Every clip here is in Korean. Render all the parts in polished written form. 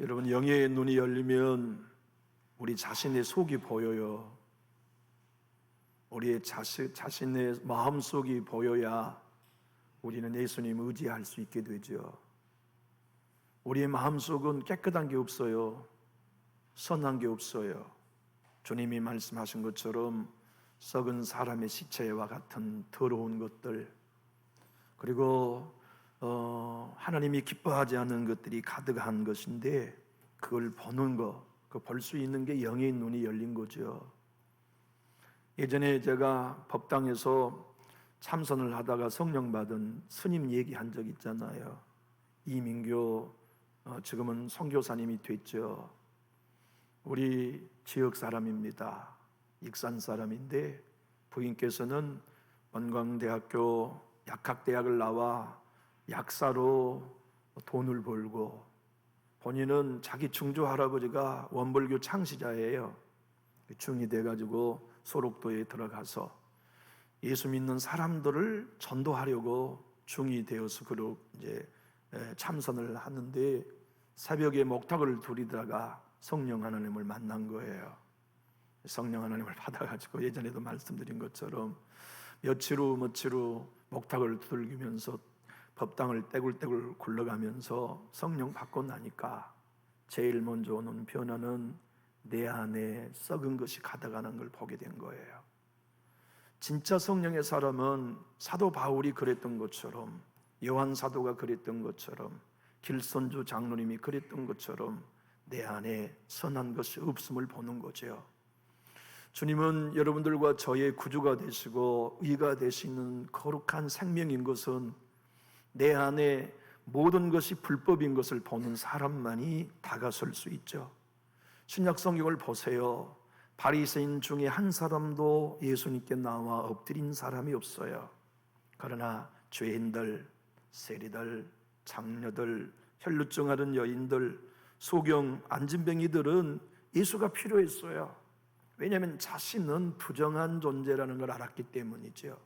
여러분, 영의 눈이 열리면 우리 자신의 속이 보여요. 우리의 자신의 마음속이 보여야 우리는 예수님을 의지할 수 있게 되죠. 우리의 마음속은 깨끗한 게 없어요. 선한 게 없어요. 주님이 말씀하신 것처럼 썩은 사람의 시체와 같은 더러운 것들, 그리고 하나님이 기뻐하지 않는 것들이 가득한 것인데, 그걸 보는 거, 그 볼 수 있는 게 영의 눈이 열린 거죠. 예전에 제가 법당에서 참선을 하다가 성령 받은 스님 얘기한 적 있잖아요. 이민교, 지금은 선교사님이 됐죠. 우리 지역 사람입니다. 익산 사람인데 부인께서는 원광대학교 약학대학을 나와 약사로 돈을 벌고, 본인은 자기 증조 할아버지가 원불교 창시자예요. 중이 돼가지고 소록도에 들어가서 예수 믿는 사람들을 전도하려고 중이 되어서 그로 이제 참선을 하는데, 새벽에 목탁을 두리다가 성령 하나님을 만난 거예요. 성령 하나님을 받아가지고 예전에도 말씀드린 것처럼 며칠 후 목탁을 두들기면서 법당을 떼굴떼굴 굴러가면서 성령 받고 나니까 제일 먼저 오는 변화는 내 안에 썩은 것이 가득하는 걸 보게 된 거예요. 진짜 성령의 사람은 사도 바울이 그랬던 것처럼, 요한 사도가 그랬던 것처럼, 길선주 장로님이 그랬던 것처럼 내 안에 선한 것이 없음을 보는 거죠. 주님은 여러분들과 저의 구주가 되시고 의가 되시는 거룩한 생명인 것은 내 안에 모든 것이 불법인 것을 보는 사람만이 다가설 수 있죠. 신약 성경을 보세요. 바리새인 중에 한 사람도 예수님께 나와 엎드린 사람이 없어요. 그러나 죄인들, 세리들, 장녀들, 혈루증 앓은 여인들, 소경, 안진뱅이들은 예수가 필요했어요. 왜냐하면 자신은 부정한 존재라는 걸 알았기 때문이죠.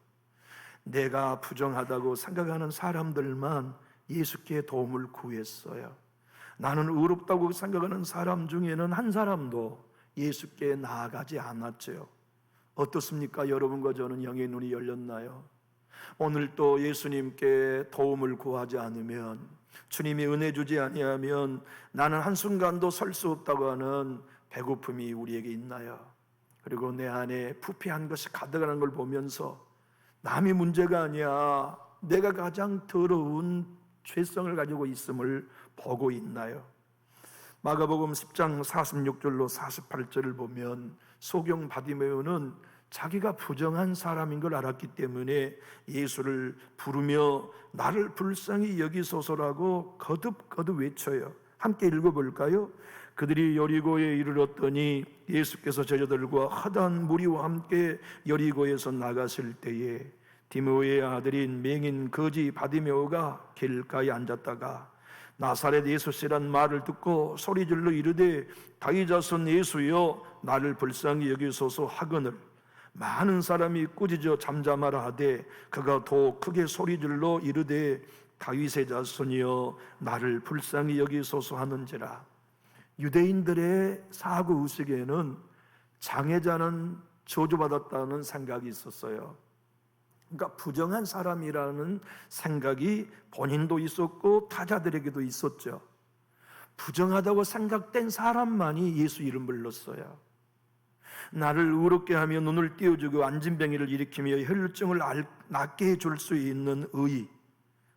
내가 부정하다고 생각하는 사람들만 예수께 도움을 구했어요. 나는 의롭다고 생각하는 사람 중에는 한 사람도 예수께 나아가지 않았죠. 어떻습니까? 여러분과 저는 영의 눈이 열렸나요? 오늘 또 예수님께 도움을 구하지 않으면, 주님이 은혜 주지 아니하면 나는 한순간도 설 수 없다고 하는 배고픔이 우리에게 있나요? 그리고 내 안에 부패한 것이 가득한 걸 보면서 남이 문제가 아니야, 내가 가장 더러운 죄성을 가지고 있음을 보고 있나요? 마가복음 10장 46절로 48절을 보면 소경 바디메오는 자기가 부정한 사람인 걸 알았기 때문에 예수를 부르며 나를 불쌍히 여기소서라고 거듭 외쳐요. 함께 읽어볼까요? 그들이 여리고에 이르렀더니 예수께서 제자들과 허다한 무리와 함께 여리고에서 나가실 때에 디메오의 아들인 맹인 거지 바디메오가 길가에 앉았다가 나사렛 예수시란 말을 듣고 소리질러 이르되 다윗 자손 예수여 나를 불쌍히 여기소서 하거늘 많은 사람이 꾸짖어 잠잠하라 하되 그가 더 크게 소리질러 이르되 다윗의 자손이여 나를 불쌍히 여기소서 하는지라. 유대인들의 사고의식에는 장애자는 저주받았다는 생각이 있었어요. 그러니까 부정한 사람이라는 생각이 본인도 있었고 타자들에게도 있었죠. 부정하다고 생각된 사람만이 예수 이름 불렀어요. 나를 의롭게 하며 눈을 띄워주고 안진뱅이를 일으키며 혈루증을 낫게 해줄 수 있는 의,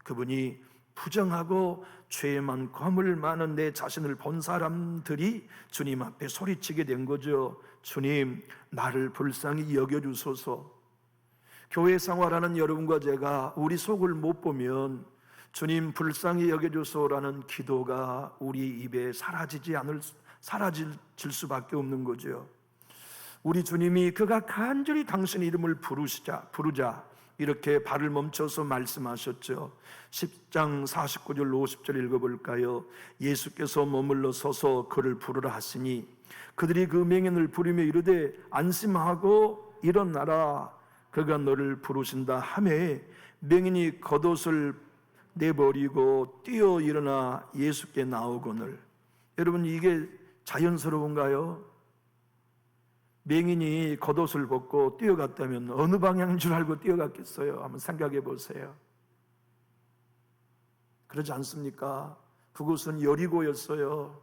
그분이 부정하고 죄 많고 허물 많은 내 자신을 본 사람들이 주님 앞에 소리치게 된 거죠. 주님, 나를 불쌍히 여겨주소서. 교회 생활하는 여러분과 제가 우리 속을 못 보면 주님 불쌍히 여겨주소서라는 기도가 우리 입에 사라질 수밖에 없는 거죠. 우리 주님이 그가 간절히 당신 이름을 부르자 이렇게 발을 멈춰서 말씀하셨죠. 10장 49절 50절 읽어볼까요? 예수께서 머물러 서서 그를 부르라 하시니 그들이 그 맹인을 부르며 이르되 안심하고 일어나라 그가 너를 부르신다 하매 맹인이 겉옷을 내버리고 뛰어 일어나 예수께 나오거늘. 여러분, 이게 자연스러운가요? 맹인이 겉옷을 벗고 뛰어갔다면 어느 방향인 줄 알고 뛰어갔겠어요? 한번 생각해 보세요. 그러지 않습니까? 그곳은 여리고였어요.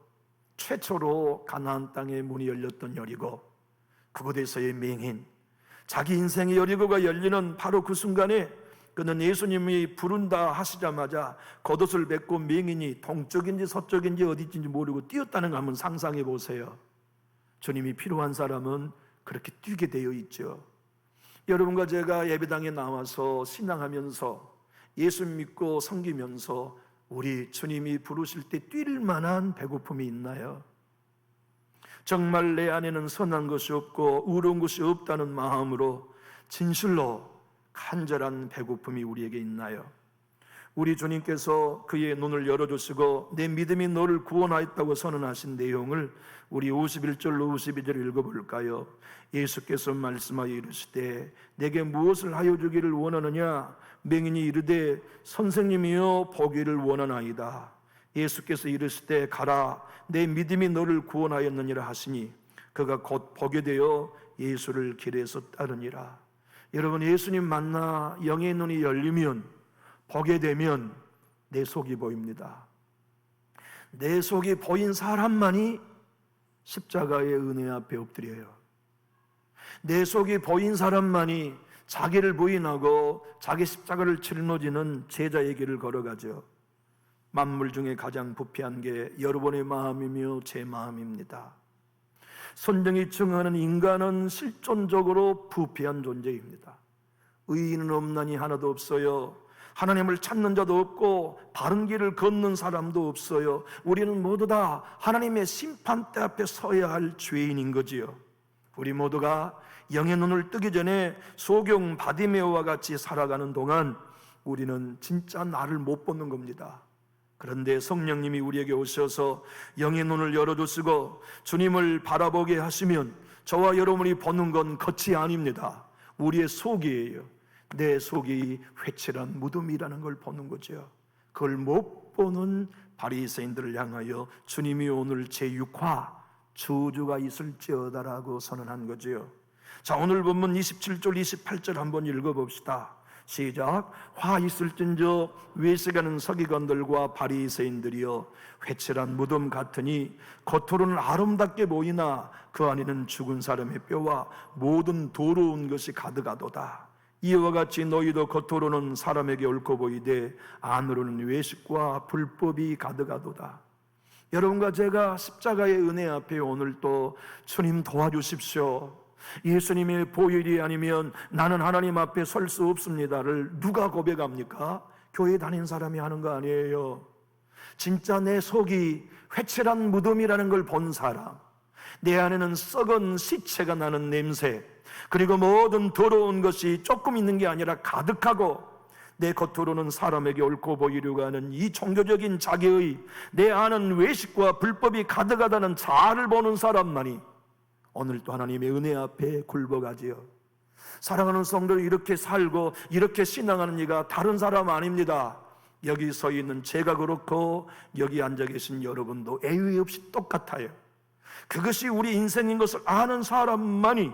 최초로 가나안 땅의 문이 열렸던 여리고, 그곳에서의 맹인, 자기 인생의 여리고가 열리는 바로 그 순간에 그는 예수님이 부른다 하시자마자 겉옷을 벗고 맹인이 동쪽인지 서쪽인지 어디인지 모르고 뛰었다는 거 한번 상상해 보세요. 주님이 필요한 사람은 그렇게 뛰게 되어 있죠. 여러분과 제가 예배당에 나와서 신앙하면서 예수 믿고 섬기면서 우리 주님이 부르실 때 뛸 만한 배고픔이 있나요? 정말 내 안에는 선한 것이 없고 의로운 것이 없다는 마음으로 진실로 간절한 배고픔이 우리에게 있나요? 우리 주님께서 그의 눈을 열어주시고 내 믿음이 너를 구원하였다고 선언하신 내용을 우리 51절로 52절을 읽어볼까요? 예수께서 말씀하여 이르시되 내게 무엇을 하여 주기를 원하느냐? 맹인이 이르되 선생님이여 보기를 원하나이다. 예수께서 이르시되 가라, 내 믿음이 너를 구원하였느니라 하시니 그가 곧 보게 되어 예수를 길에서 따르니라. 여러분, 예수님 만나 영의 눈이 열리면, 보게 되면 내 속이 보입니다. 내 속이 보인 사람만이 십자가의 은혜 앞에 엎드려요. 내 속이 보인 사람만이 자기를 부인하고 자기 십자가를 짊어지는 제자의 길을 걸어가죠. 만물 중에 가장 부패한 게 여러분의 마음이며 제 마음입니다. 선정이 증하는 인간은 실존적으로 부패한 존재입니다. 의인은 없나니 하나도 없어요. 하나님을 찾는 자도 없고 바른 길을 걷는 사람도 없어요. 우리는 모두 다 하나님의 심판대 앞에 서야 할 죄인인 거지요. 우리 모두가 영의 눈을 뜨기 전에 소경 바디메오와 같이 살아가는 동안 우리는 진짜 나를 못 보는 겁니다. 그런데 성령님이 우리에게 오셔서 영의 눈을 열어주시고 주님을 바라보게 하시면 저와 여러분이 보는 건 겉이 아닙니다. 우리의 속이에요. 내 속이 회칠한 무덤이라는 걸 보는 거죠. 그걸 못 보는 바리새인들을 향하여 주님이 오늘 제6화 저주가 있을지어다라고 선언한 거죠. 자, 오늘 본문 27절 28절 한번 읽어봅시다. 시작. 화 있을진저 외식하는 서기관들과 바리새인들이여 회칠한 무덤 같으니 겉으로는 아름답게 보이나 그 안에는 죽은 사람의 뼈와 모든 더러운 것이 가득하도다. 이와 같이 너희도 겉으로는 사람에게 옳고 보이되 안으로는 외식과 불법이 가득하도다. 여러분과 제가 십자가의 은혜 앞에 오늘 또 주님 도와주십시오, 예수님의 보혈이 아니면 나는 하나님 앞에 설 수 없습니다를 누가 고백합니까? 교회 다닌 사람이 하는 거 아니에요. 진짜 내 속이 회칠한 무덤이라는 걸 본 사람, 내 안에는 썩은 시체가 나는 냄새, 그리고 모든 더러운 것이 조금 있는 게 아니라 가득하고 내 겉으로는 사람에게 옳고 보이려고 하는 이 종교적인 자기의 내 안은 외식과 불법이 가득하다는 자아를 보는 사람만이 오늘 또 하나님의 은혜 앞에 굴복하지요. 사랑하는 성도를 이렇게 살고 이렇게 신앙하는 이가 다른 사람 아닙니다. 여기 서 있는 제가 그렇고 여기 앉아 계신 여러분도 예외 없이 똑같아요. 그것이 우리 인생인 것을 아는 사람만이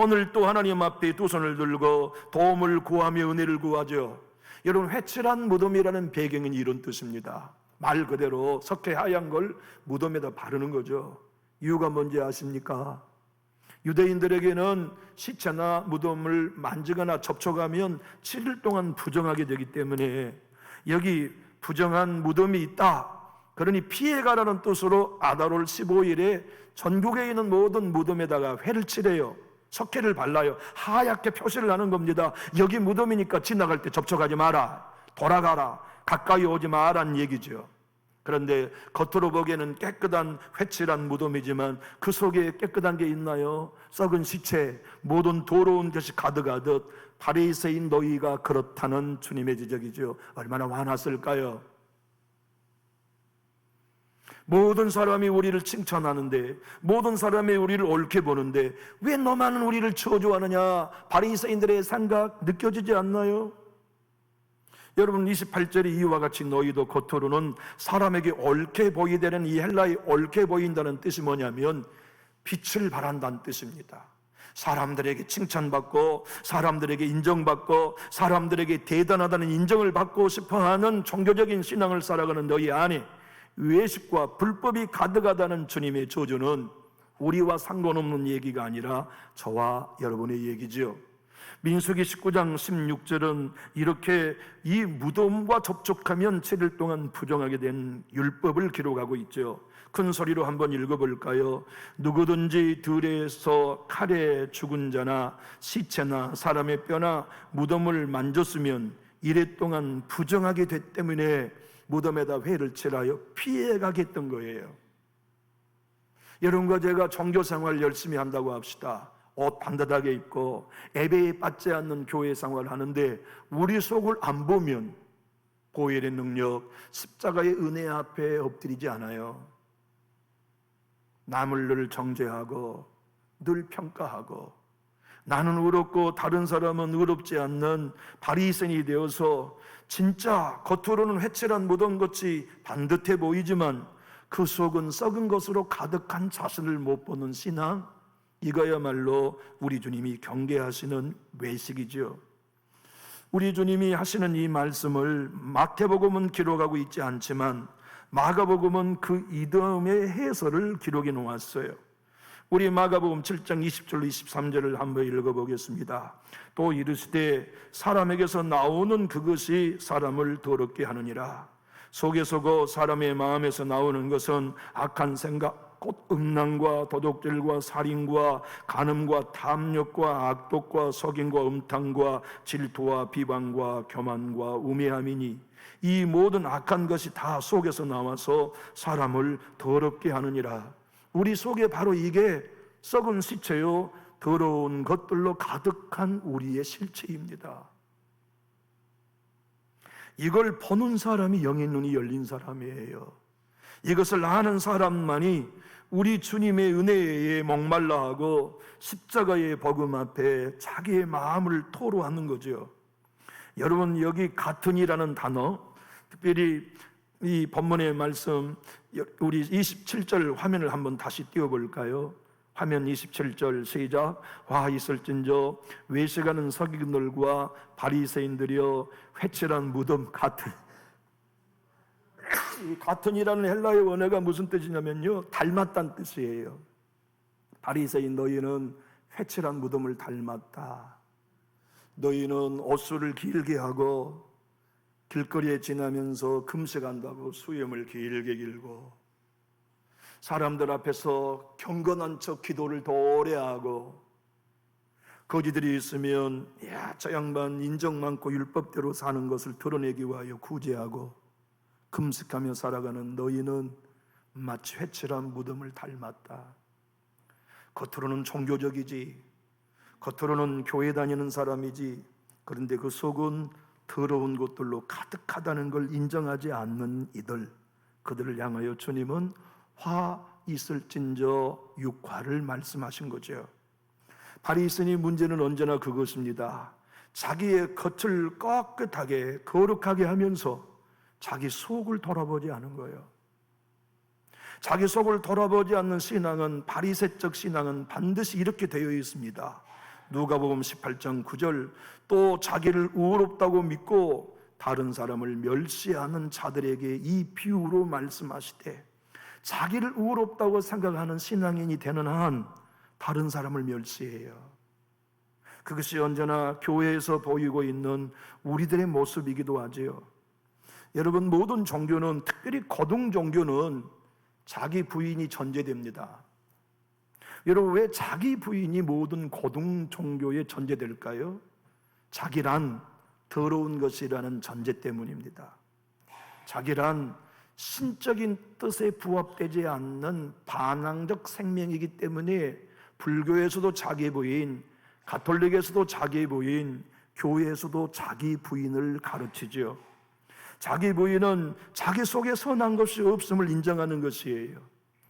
오늘 또 하나님 앞에 두 손을 들고 도움을 구하며 은혜를 구하죠. 여러분, 회칠한 무덤이라는 배경은 이런 뜻입니다. 말 그대로 석회 하얀 걸 무덤에다 바르는 거죠. 이유가 뭔지 아십니까? 유대인들에게는 시체나 무덤을 만지거나 접촉하면 7일 동안 부정하게 되기 때문에 여기 부정한 무덤이 있다, 그러니 피해가라는 뜻으로 아달월 15일에 전국에 있는 모든 무덤에다가 회를 칠해요. 석회를 발라요. 하얗게 표시를 하는 겁니다. 여기 무덤이니까 지나갈 때 접촉하지 마라, 돌아가라, 가까이 오지 마라는 얘기죠. 그런데 겉으로 보기에는 깨끗한 회칠한 무덤이지만 그 속에 깨끗한 게 있나요? 썩은 시체, 모든 더러운 것이 가득하듯 바리새인 너희가 그렇다는 주님의 지적이죠. 얼마나 화났을까요? 모든 사람이 우리를 칭찬하는데, 모든 사람이 우리를 옳게 보는데 왜 너만은 우리를 저주하느냐? 바리새인들의 생각 느껴지지 않나요? 여러분 28절에 이와 같이 너희도 겉으로는 사람에게 옳게 보이되는, 이 헬라의 옳게 보인다는 뜻이 뭐냐면 빛을 발한다는 뜻입니다. 사람들에게 칭찬받고 사람들에게 인정받고 사람들에게 대단하다는 인정을 받고 싶어하는 종교적인 신앙을 살아가는 너희 안에 외식과 불법이 가득하다는 주님의 저주는 우리와 상관없는 얘기가 아니라 저와 여러분의 얘기죠. 민수기 19장 16절은 이렇게 이 무덤과 접촉하면 7일 동안 부정하게 된 율법을 기록하고 있죠. 큰 소리로 한번 읽어볼까요? 누구든지 들에서 칼에 죽은 자나 시체나 사람의 뼈나 무덤을 만졌으면 이래 동안 부정하게 됐기 때문에 무덤에다 회를 칠하여 피해가겠던 거예요. 여러분과 제가 종교생활 열심히 한다고 합시다. 옷 반듯하게 입고 예배에 빠지지 않는 교회 생활을 하는데 우리 속을 안 보면 보혈의 능력, 십자가의 은혜 앞에 엎드리지 않아요. 남을 늘 정죄하고 늘 평가하고 나는 의롭고 다른 사람은 의롭지 않는 바리새인이 되어서 진짜 겉으로는 회칠한 무덤같이 반듯해 보이지만 그 속은 썩은 것으로 가득한 자신을 못 보는 신앙, 이거야말로 우리 주님이 경계하시는 외식이죠. 우리 주님이 하시는 이 말씀을 마태복음은 기록하고 있지 않지만 마가복음은 그 이듬의 해설을 기록해 놓았어요. 우리 마가복음 7장 20절 23절을 한번 읽어보겠습니다. 또 이르시되 사람에게서 나오는 그것이 사람을 더럽게 하느니라. 속에 썩어 사람의 마음에서 나오는 것은 악한 생각, 곧 음란과 도둑질과 살인과 간음과 탐욕과 악독과 속임과 음탕과 질투와 비방과 교만과 우매함이니 이 모든 악한 것이 다 속에서 나와서 사람을 더럽게 하느니라. 우리 속에 바로 이게 썩은 시체요 더러운 것들로 가득한 우리의 실체입니다. 이걸 보는 사람이 영의 눈이 열린 사람이에요. 이것을 아는 사람만이 우리 주님의 은혜에 목말라하고 십자가의 복음 앞에 자기의 마음을 토로하는 거죠. 여러분 여기 같은이라는 단어, 특별히 이 본문의 말씀 우리 27절 화면을 한번 다시 띄워볼까요? 화면 27절 시작. 화 있을진저 외식하는 서기관들과 바리새인들이여 회칠한 무덤 같은. 이 같은이라는 헬라의 원어가 무슨 뜻이냐면요, 닮았다는 뜻이에요. 바리새인 너희는 회칠한 무덤을 닮았다. 너희는 옷수를 길게 하고 길거리에 지나면서 금식한다고 수염을 길게 길고 사람들 앞에서 경건한 척 기도를 더 오래 하고 거지들이 있으면 야, 저 양반 인정 많고 율법대로 사는 것을 드러내기 위하여 구제하고 금식하며 살아가는 너희는 마치 회칠한 무덤을 닮았다. 겉으로는 종교적이지, 겉으로는 교회 다니는 사람이지, 그런데 그 속은 더러운 것들로 가득하다는 걸 인정하지 않는 이들, 그들을 향하여 주님은 화 있을진저 육화를 말씀하신 거죠. 바리새인의 문제는 언제나 그것입니다. 자기의 겉을 깨끗하게 거룩하게 하면서 자기 속을 돌아보지 않은 거예요. 자기 속을 돌아보지 않는 신앙은, 바리새적 신앙은 반드시 이렇게 되어 있습니다. 누가복음 18장 9절 또 자기를 의롭다고 믿고 다른 사람을 멸시하는 자들에게 이 비유로 말씀하시되, 자기를 의롭다고 생각하는 신앙인이 되는 한 다른 사람을 멸시해요. 그것이 언제나 교회에서 보이고 있는 우리들의 모습이기도 하지요. 여러분 모든 종교는, 특별히 거동 종교는 자기 부인이 전제됩니다. 여러분 왜 자기 부인이 모든 거동 종교에 전제될까요? 자기란 더러운 것이라는 전제 때문입니다. 자기란 신적인 뜻에 부합되지 않는 반항적 생명이기 때문에 불교에서도 자기 부인, 가톨릭에서도 자기 부인, 교회에서도 자기 부인을 가르치죠. 자기 부인은 자기 속에 선한 것이 없음을 인정하는 것이에요.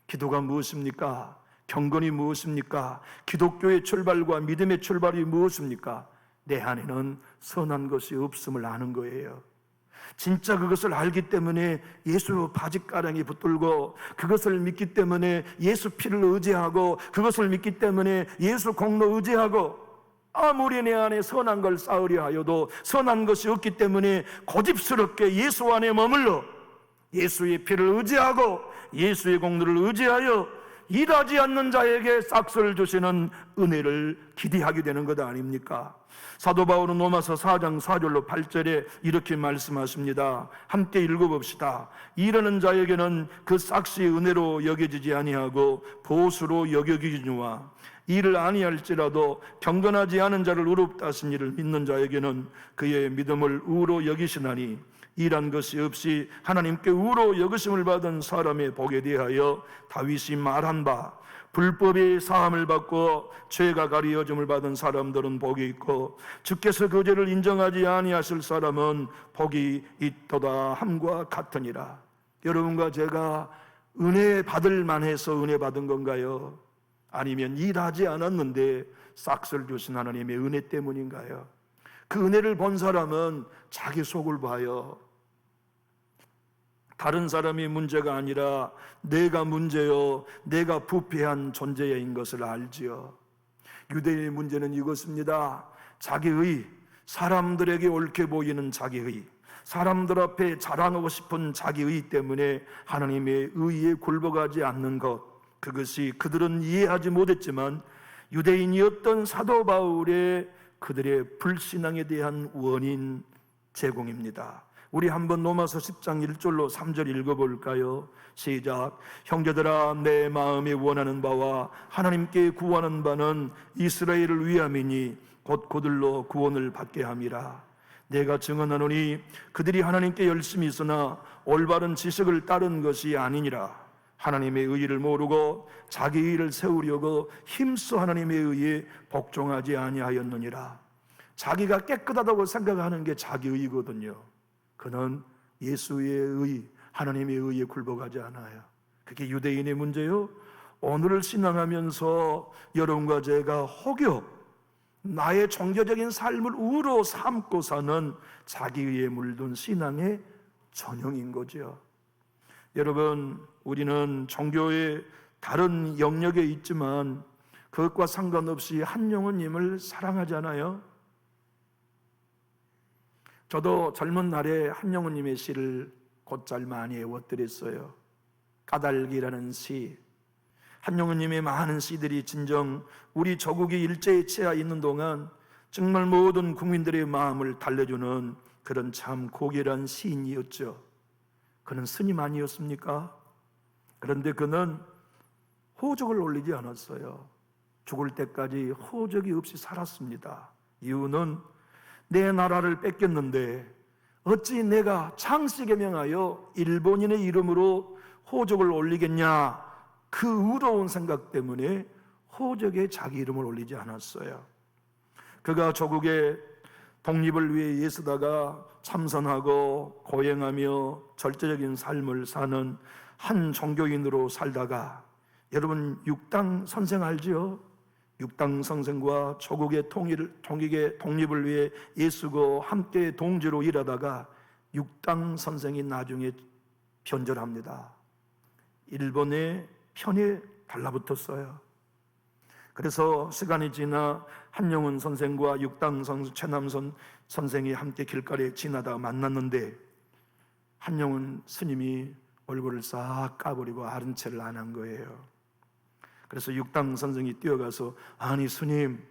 기도가 무엇입니까? 경건이 무엇입니까? 기독교의 출발과 믿음의 출발이 무엇입니까? 내 안에는 선한 것이 없음을 아는 거예요. 진짜 그것을 알기 때문에 예수 바짓가랑이 붙들고, 그것을 믿기 때문에 예수 피를 의지하고, 그것을 믿기 때문에 예수 공로 의지하고, 아무리 내 안에 선한 걸 쌓으려 하여도 선한 것이 없기 때문에 고집스럽게 예수 안에 머물러 예수의 피를 의지하고 예수의 공로를 의지하여 일하지 않는 자에게 싹스를 주시는 은혜를 기대하게 되는 것 아닙니까? 사도 바울은 로마서 4장 4절로 8절에 이렇게 말씀하십니다. 함께 읽어봅시다. 일하는 자에게는 그 싹시 은혜로 여겨지지 아니하고 보수로 여겨지니와, 일을 아니할지라도 경건하지 않은 자를 의롭다 하신 이를 믿는 자에게는 그의 믿음을 의로 여기시나니, 일한 것이 없이 하나님께 의로 여기심을 받은 사람의 복에 대하여 다윗이 말한 바, 불법의 사함을 받고 죄가 가리어짐을 받은 사람들은 복이 있고 주께서 그 죄를 인정하지 아니하실 사람은 복이 있도다 함과 같으니라. 여러분과 제가 은혜 받을 만해서 은혜 받은 건가요? 아니면 일하지 않았는데 싹스를 주신 하나님의 은혜 때문인가요? 그 은혜를 본 사람은 자기 속을 봐요. 다른 사람이 문제가 아니라 내가 문제요, 내가 부패한 존재인 것을 알지요. 유대인의 문제는 이것입니다. 자기의, 사람들에게 옳게 보이는 자기의, 사람들 앞에 자랑하고 싶은 자기의 때문에 하나님의 의에 굴복하지 않는 것, 그것이 그들은 이해하지 못했지만 유대인이었던 사도 바울의 그들의 불신앙에 대한 원인 제공입니다. 우리 한번 로마서 10장 1절로 3절 읽어볼까요? 시작. 형제들아, 내 마음이 원하는 바와 하나님께 구하는 바는 이스라엘을 위함이니 곧 그들로 구원을 받게 함이라. 내가 증언하노니 그들이 하나님께 열심히 있으나 올바른 지식을 따른 것이 아니니라. 하나님의 의의를 모르고 자기 의의를 세우려고 힘써 하나님의 의의에 복종하지 아니하였느니라. 자기가 깨끗하다고 생각하는 게 자기 의의거든요. 그는 예수의 의, 하나님의 의에 굴복하지 않아요. 그게 유대인의 문제요. 오늘을 신앙하면서 여러분과 제가 혹여 나의 종교적인 삶을 우로 삼고 사는 자기의에 물든 신앙의 전형인 거죠. 여러분, 우리는 종교의 다른 영역에 있지만 그것과 상관없이 한영훈님을 사랑하잖아요. 저도 젊은 날에 한영훈님의 시를 곧잘 많이 외워드렸어요. 까닭이라는 시, 한영훈님의 많은 시들이 진정 우리 조국이 일제에 치여 있는 동안 정말 모든 국민들의 마음을 달래주는 그런 참 고귀한 시인이었죠. 그는 스님 아니었습니까? 그런데 그는 호적을 올리지 않았어요. 죽을 때까지 호적이 없이 살았습니다. 이유는 내 나라를 뺏겼는데 어찌 내가 창씨에 명하여 일본인의 이름으로 호적을 올리겠냐, 그 의로운 생각 때문에 호적에 자기 이름을 올리지 않았어요. 그가 조국의 독립을 위해 애쓰다가 참선하고 고행하며 절제적인 삶을 사는 한 종교인으로 살다가, 여러분 육당 선생 알지요? 육당 선생과 조국의 독립을 위해 애쓰고 함께 동지로 일하다가 육당 선생이 나중에 변절합니다. 일본의 편에 달라붙었어요. 그래서 시간이 지나 한영훈 선생과 육당 선생 최남선 선생이 함께 길거리에 지나다가 만났는데 한영훈 스님이 얼굴을 싹 까버리고 아른 채를 안 한 거예요. 그래서 육당 선생이 뛰어가서, 아니 스님,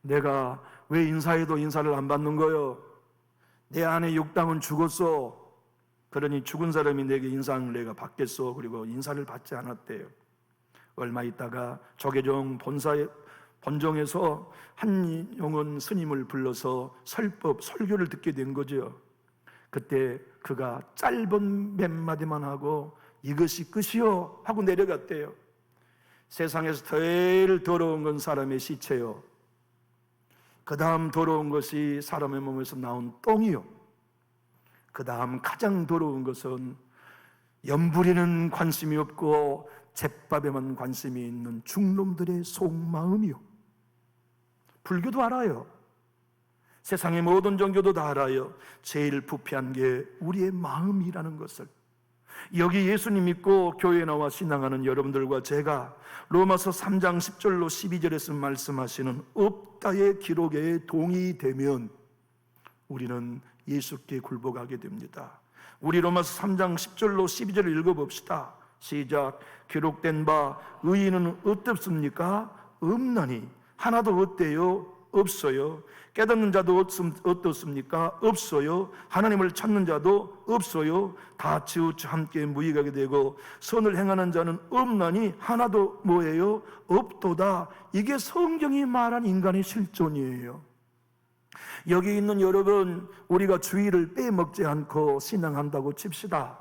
내가 왜 인사해도 인사를 안 받는 거요? 내 안에 육당은 죽었어. 그러니 죽은 사람이 내게 인사를 내가 받겠어. 그리고 인사를 받지 않았대요. 얼마 있다가 조계종 본정에서 한영훈 스님을 불러서 설교를 듣게 된 거죠. 그때 그가 짧은 몇 마디만 하고 이것이 끝이요 하고 내려갔대요. 세상에서 제일 더러운 건 사람의 시체요. 그 다음 더러운 것이 사람의 몸에서 나온 똥이요. 그 다음 가장 더러운 것은 연불에는 관심이 없고 잿밥에만 관심이 있는 중놈들의 속마음이요. 불교도 알아요. 세상의 모든 종교도 다 알아요. 제일 부패한 게 우리의 마음이라는 것을. 여기 예수님 믿고 교회에 나와 신앙하는 여러분들과 제가 로마서 3장 10절로 12절에서 말씀하시는 없다의 기록에 동의되면 우리는 예수께 굴복하게 됩니다. 우리 로마서 3장 10절로 12절을 읽어봅시다. 시작. 기록된 바 의인은 어떻습니까? 없나니. 하나도 없대요? 없어요. 깨닫는 자도 어떻습니까? 없어요. 하나님을 찾는 자도 없어요. 다 치우쳐 함께 무익하게 되고 선을 행하는 자는 없나니 하나도 뭐예요? 없도다. 이게 성경이 말한 인간의 실존이에요. 여기 있는 여러분, 우리가 주의를 빼먹지 않고 신앙한다고 칩시다.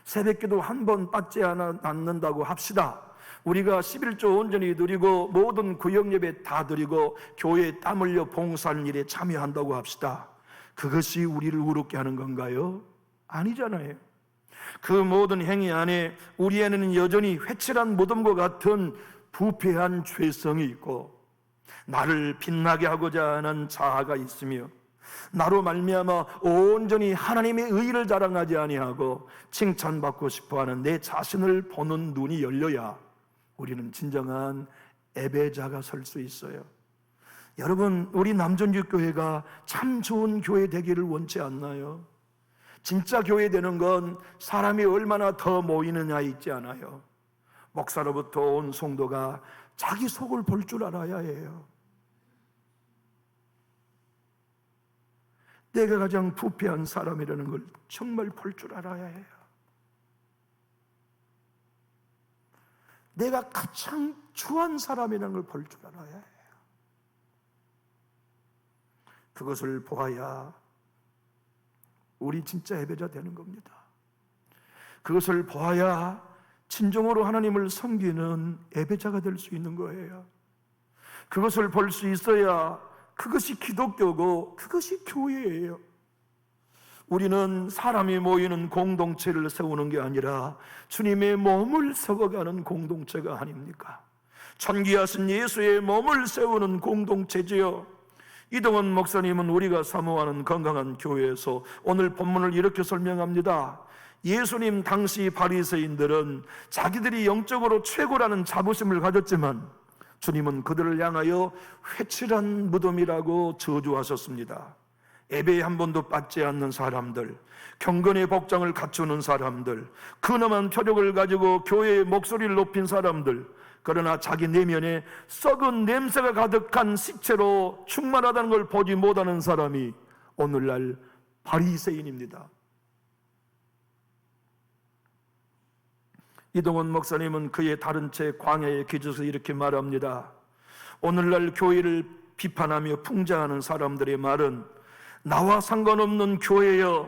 새벽기도 한 번 빠지지 않는다고 합시다. 우리가 11조 온전히 드리고 모든 구역예배 다 드리고 교회에 땀 흘려 봉사하는 일에 참여한다고 합시다. 그것이 우리를 의롭게 하는 건가요? 아니잖아요. 그 모든 행위 안에 우리에는 여전히 회칠한 무덤과 같은 부패한 죄성이 있고 나를 빛나게 하고자 하는 자아가 있으며 나로 말미암아 온전히 하나님의 의의를 자랑하지 아니하고 칭찬받고 싶어하는 내 자신을 보는 눈이 열려야 우리는 진정한 예배자가 설 수 있어요. 여러분, 우리 남전주교회가 참 좋은 교회 되기를 원치 않나요? 진짜 교회 되는 건 사람이 얼마나 더 모이느냐에 있지 않아요. 목사로부터 온 성도가 자기 속을 볼 줄 알아야 해요. 내가 가장 부패한 사람이라는 걸 정말 볼 줄 알아야 해요. 내가 가장 추한 사람이라는 걸 볼 줄 알아야 해요. 그것을 보아야 우리 진짜 예배자 되는 겁니다. 그것을 보아야 진정으로 하나님을 섬기는 예배자가 될 수 있는 거예요. 그것을 볼 수 있어야 그것이 기독교고 그것이 교회예요. 우리는 사람이 모이는 공동체를 세우는 게 아니라 주님의 몸을 세워가는 공동체가 아닙니까? 천기하신 예수의 몸을 세우는 공동체지요. 이동원 목사님은 우리가 사모하는 건강한 교회에서 오늘 본문을 이렇게 설명합니다. 예수님 당시 바리새인들은 자기들이 영적으로 최고라는 자부심을 가졌지만 주님은 그들을 향하여 회칠한 무덤이라고 저주하셨습니다. 예배에 한 번도 빠지지 않는 사람들, 경건의 복장을 갖추는 사람들, 근엄한 표적을 가지고 교회의 목소리를 높인 사람들, 그러나 자기 내면에 썩은 냄새가 가득한 시체로 충만하다는 걸 보지 못하는 사람이 오늘날 바리새인입니다. 이동원 목사님은 그의 다른 책 광야의 기저에서 이렇게 말합니다. 오늘날 교회를 비판하며 풍자하는 사람들의 말은 나와 상관없는 교회여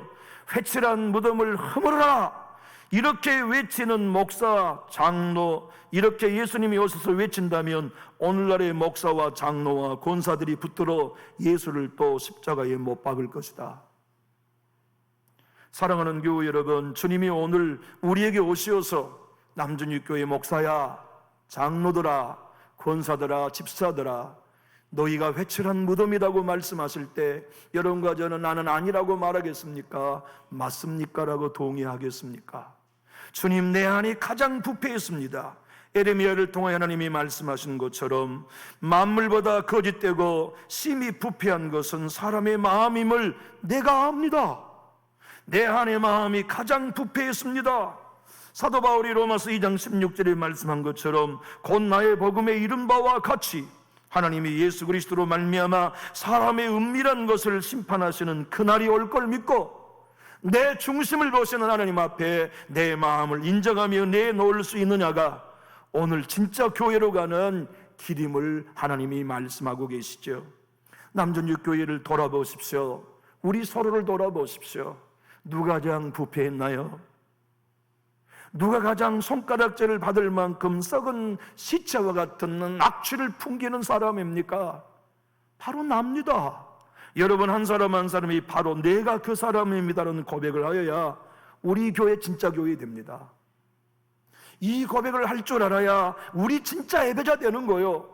회칠한 무덤을 허물어라 이렇게 외치는 목사, 장로, 이렇게 예수님이 오셔서 외친다면 오늘날의 목사와 장로와 권사들이 붙들어 예수를 또 십자가에 못 박을 것이다. 사랑하는 교회 여러분, 주님이 오늘 우리에게 오시어서 남준육교회 목사야, 장로들아, 권사들아, 집사들아, 너희가 회칠한 무덤이라고 말씀하실 때 여러분과 저는 나는 아니라고 말하겠습니까? 맞습니까? 라고 동의하겠습니까? 주님, 내 안이 가장 부패했습니다. 에레미야를 통해 하나님이 말씀하신 것처럼 만물보다 거짓되고 심히 부패한 것은 사람의 마음임을 내가 압니다. 내 안의 마음이 가장 부패했습니다. 사도 바울이 로마서 2장 16절에 말씀한 것처럼 곧 나의 복음에 이른 바와 같이 하나님이 예수 그리스도로 말미암아 사람의 은밀한 것을 심판하시는 그날이 올 걸 믿고 내 중심을 보시는 하나님 앞에 내 마음을 인정하며 내놓을 수 있느냐가 오늘 진짜 교회로 가는 길임을 하나님이 말씀하고 계시죠. 남전육교회를 돌아보십시오. 우리 서로를 돌아보십시오. 누가 가장 부패했나요? 누가 가장 손가락질을 받을 만큼 썩은 시체와 같은 악취를 풍기는 사람입니까? 바로 납니다. 여러분 한 사람 한 사람이 바로 내가 그 사람입니다라는 고백을 하여야 우리 교회 진짜 교회 됩니다. 이 고백을 할 줄 알아야 우리 진짜 예배자 되는 거예요.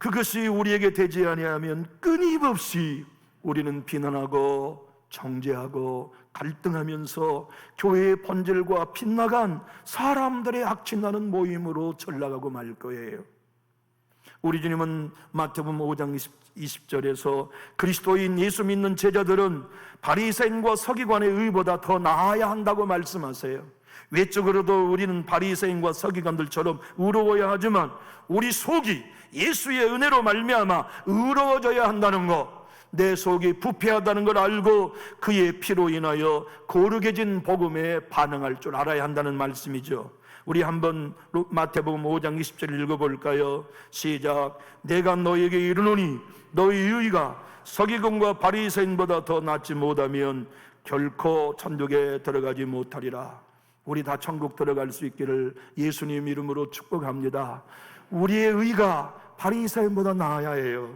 그것이 우리에게 되지 아니하면 끊임없이 우리는 비난하고 정죄하고 갈등하면서 교회의 본질과 빗나간 사람들의 악취나는 모임으로 전락하고 말 거예요. 우리 주님은 마태복음 5장 20절에서 그리스도인 예수 믿는 제자들은 바리새인과 서기관의 의보다 더 나아야 한다고 말씀하세요. 외적으로도 우리는 바리새인과 서기관들처럼 의로워야 하지만 우리 속이 예수의 은혜로 말미암아 의로워져야 한다는 것, 내 속이 부패하다는 걸 알고 그의 피로 인하여 거룩해진 복음에 반응할 줄 알아야 한다는 말씀이죠. 우리 한번 마태복음 5장 20절 읽어볼까요? 시작. 내가 너에게 이르노니 너희 의가 서기관과 바리새인보다 더 낫지 못하면 결코 천국에 들어가지 못하리라. 우리 다 천국 들어갈 수 있기를 예수님 이름으로 축복합니다. 우리의 의가 바리새인보다 나아야 해요.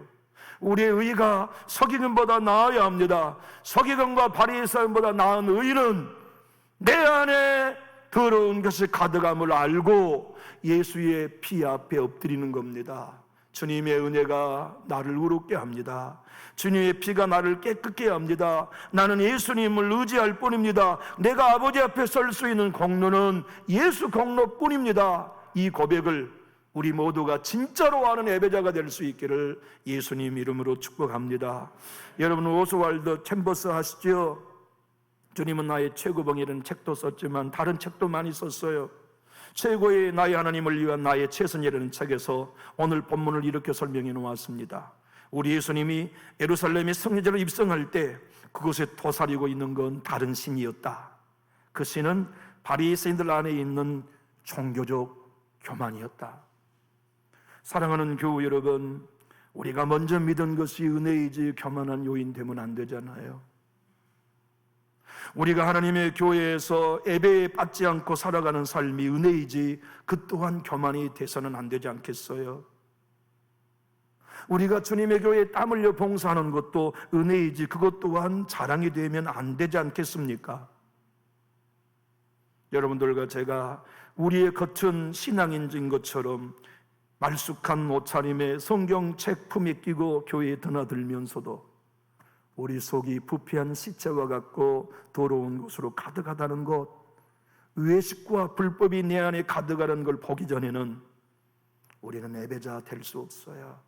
우리의 의가 서기관보다 나아야 합니다. 서기관과 바리새인보다 나은 의는 내 안에 더러운 것이 가득함을 알고 예수의 피 앞에 엎드리는 겁니다. 주님의 은혜가 나를 의롭게 합니다. 주님의 피가 나를 깨끗게 합니다. 나는 예수님을 의지할 뿐입니다. 내가 아버지 앞에 설 수 있는 공로는 예수 공로뿐입니다. 이 고백을 우리 모두가 진짜로 아는 예배자가 될 수 있기를 예수님 이름으로 축복합니다. 여러분, 오스왈드 챔버스 아시죠? 주님은 나의 최고봉이라는 책도 썼지만 다른 책도 많이 썼어요. 최고의 나의 하나님을 위한 나의 최선이라는 책에서 오늘 본문을 이렇게 설명해 놓았습니다. 우리 예수님이 예루살렘의 성례제로 입성할 때 그곳에 도사리고 있는 건 다른 신이었다. 그 신은 바리새인들 안에 있는 종교적 교만이었다. 사랑하는 교우 여러분, 우리가 먼저 믿은 것이 은혜이지 교만한 요인 되면 안 되잖아요. 우리가 하나님의 교회에서 예배에 받지 않고 살아가는 삶이 은혜이지 그 또한 교만이 돼서는 안 되지 않겠어요? 우리가 주님의 교회에 땀 흘려 봉사하는 것도 은혜이지 그것 또한 자랑이 되면 안 되지 않겠습니까? 여러분들과 제가 우리의 겉은 신앙인인 것처럼 말쑥한 옷차림에 성경책 품에 끼고 교회에 드나들면서도 우리 속이 부패한 시체와 같고 더러운 곳으로 가득하다는 것, 외식과 불법이 내 안에 가득하는 걸 보기 전에는 우리는 예배자 될 수 없어요.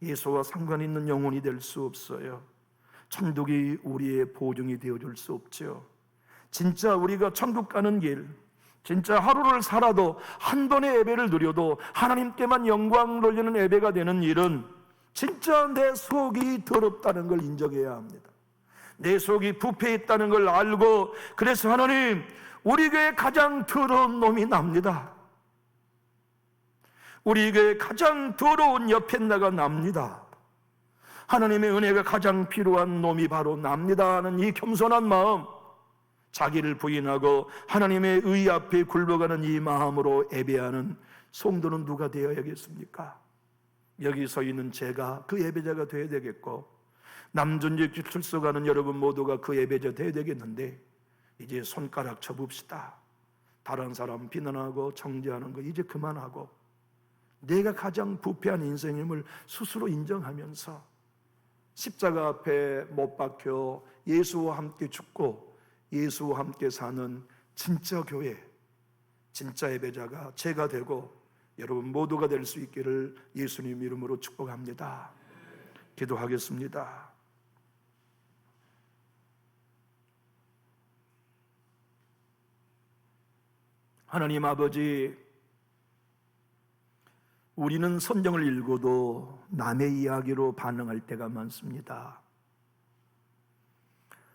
예수와 상관 있는 영혼이 될 수 없어요. 천국이 우리의 보증이 되어줄 수 없죠. 진짜 우리가 천국 가는 길, 진짜 하루를 살아도 한 번의 예배를 드려도 하나님께만 영광을 돌리는 예배가 되는 일은 진짜 내 속이 더럽다는 걸 인정해야 합니다. 내 속이 부패했다는 걸 알고, 그래서 하나님, 우리 교회 가장 더러운 놈이 납니다. 우리 교회 가장 더러운 옆에 나가 납니다. 하나님의 은혜가 가장 필요한 놈이 바로 납니다 하는 이 겸손한 마음, 자기를 부인하고 하나님의 의 앞에 굴러가는 이 마음으로 예배하는 성도는 누가 되어야겠습니까? 여기 서 있는 제가 그 예배자가 되어야 되겠고, 남존재 출석하는 여러분 모두가 그 예배자 되어야 되겠는데, 이제 손가락 쳐봅시다. 다른 사람 비난하고 정죄하는 거 이제 그만하고 내가 가장 부패한 인생임을 스스로 인정하면서 십자가 앞에 못 박혀 예수와 함께 죽고 예수와 함께 사는 진짜 교회, 진짜 예배자가 제가 되고 여러분 모두가 될 수 있기를 예수님 이름으로 축복합니다. 기도하겠습니다. 하나님 아버지, 우리는 성경을 읽어도 남의 이야기로 반응할 때가 많습니다.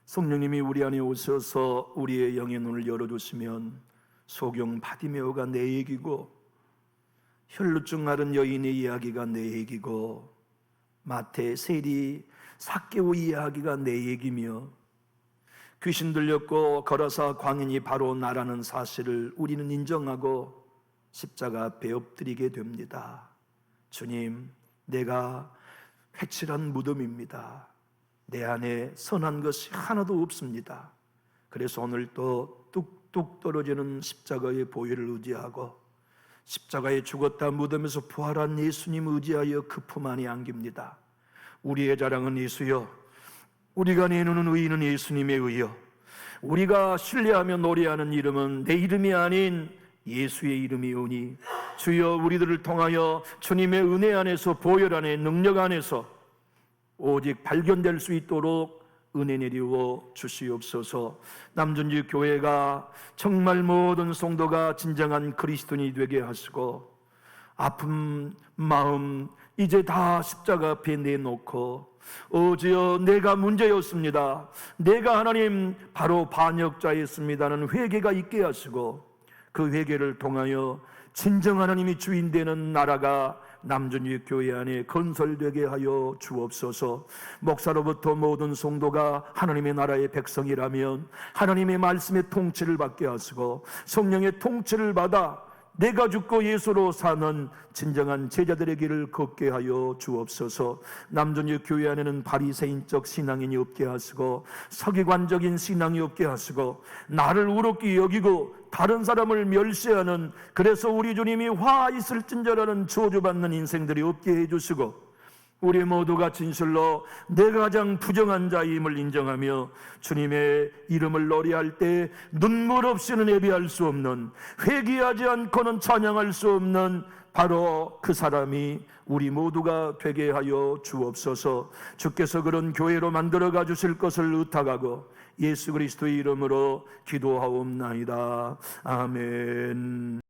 성령님이 우리 안에 오셔서 우리의 영의 눈을 열어주시면 소경 바디메오가 내 얘기고, 혈루증 앓은 여인의 이야기가 내 얘기고, 마태, 세리, 삭개오 이야기가 내 얘기며, 귀신 들렸고 걸어서 광인이 바로 나라는 사실을 우리는 인정하고 십자가 앞에 엎드리게 됩니다. 주님, 내가 회칠한 무덤입니다. 내 안에 선한 것이 하나도 없습니다. 그래서 오늘 또 뚝뚝 떨어지는 십자가의 보혈을 의지하고 십자가에 죽었다 무덤에서 부활한 예수님 의지하여 그 품 안에 안깁니다. 우리의 자랑은 예수여, 우리가 내놓는 의의는 예수님의 의여, 우리가 신뢰하며 노래하는 이름은 내 이름이 아닌 예수의 이름이오니 주여, 우리들을 통하여 주님의 은혜 안에서, 보혈 안에, 능력 안에서 오직 발견될 수 있도록 은혜 내리워 주시옵소서. 남준주 교회가 정말 모든 성도가 진정한 그리스도인이 되게 하시고, 아픈 마음 이제 다 십자가 앞에 내놓고, 주여, 내가 문제였습니다, 내가 하나님 바로 반역자였습니다는 회개가 있게 하시고, 그 회개를 통하여 진정 하나님이 주인 되는 나라가 남준주 교회 안에 건설되게 하여 주옵소서. 목사로부터 모든 성도가 하나님의 나라의 백성이라면 하나님의 말씀의 통치를 받게 하시고, 성령의 통치를 받아 내가 죽고 예수로 사는 진정한 제자들의 길을 걷게 하여 주옵소서. 남준주 교회 안에는 바리새인적 신앙인이 없게 하시고, 서기관적인 신앙이 없게 하시고, 나를 우습게 여기고 다른 사람을 멸시하는, 그래서 우리 주님이 화 있을진저라는 저주받는 인생들이 없게 해주시고, 우리 모두가 진실로 내가 가장 부정한 자임을 인정하며 주님의 이름을 노래할 때 눈물 없이는 예배할 수 없는, 회개하지 않고는 찬양할 수 없는 바로 그 사람이 우리 모두가 되게 하여 주옵소서. 주께서 그런 교회로 만들어가 주실 것을 의탁하고 예수 그리스도의 이름으로 기도하옵나이다. 아멘.